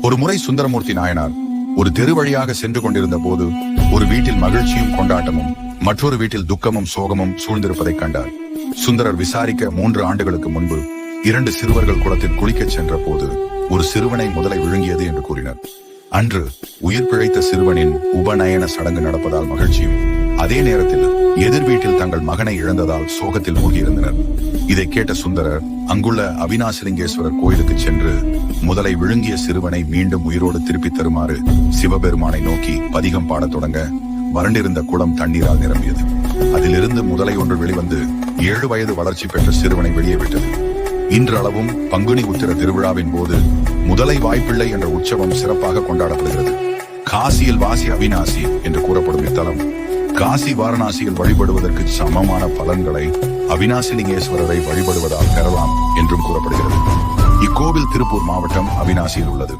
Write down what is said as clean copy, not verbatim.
ஒரு முறை சுந்தரமூர்த்தி நாயனார் ஒரு தெரு வழியாக சென்று கொண்டிருந்த போது ஒரு வீட்டில் மகிழ்ச்சியும் கொண்டாட்டமும் மற்றொரு வீட்டில் துக்கமும் சோகமும் சூழ்ந்திருப்பதைக் கண்டார். சுந்தரர் விசாரிக்க 3 ஆண்டுகளுக்கு முன்பு 2 சிறுவர்கள் குளத்தில் குளிக்கச் சென்ற போது ஒரு சிறுவனை முதலை விழுங்கியது என்று கூறினர். அன்று உயிர் பிழைத்த சிறுவனின் உபநயன சடங்கு நடப்பதால் மகிழ்ச்சியும், அதே நேரத்தில் எதிர் வீட்டில் தங்கள் மகனை இழந்ததால் சோகத்தில் மூழ்கியிருந்தனர். இதை கேட்ட சுந்தரர் அங்குள்ள அவினாசிலிங்கேஸ்வரர் கோயிலுக்கு சென்று முதலை விழுங்கிய சிறுவனை மீண்டும் உயிரோடு திருப்பி தருமாறு சிவபெருமானை நோக்கி பதிகம் பாடத் தொடங்க வறண்டிருந்த குளம் தண்ணீரால் நிரம்பியது. அதிலிருந்து முதலை ஒன்று வெளிவந்து 7 வயது வளர்ச்சி பெற்ற சிறுவனை வெளியே விட்டது. இன்றளவும் பங்குனி உத்திர திருவிழாவின் போது முதலை வாய்ப்பிள்ளை என்ற உற்சவம் சிறப்பாக கொண்டாடப்படுகிறது. காசியில் வாசி அவிநாசி என்று கூறப்படும் இத்தலம் காசி வாரணாசியில் வழிபடுவதற்கு சமமான பலன்களை அவினாசிலிங்கேஸ்வரரை வழிபடுவதால் பெறலாம் என்றும் கூறப்படுகிறது. இக்கோவில் திருப்பூர் மாவட்டம் அவிநாசியில் உள்ளது.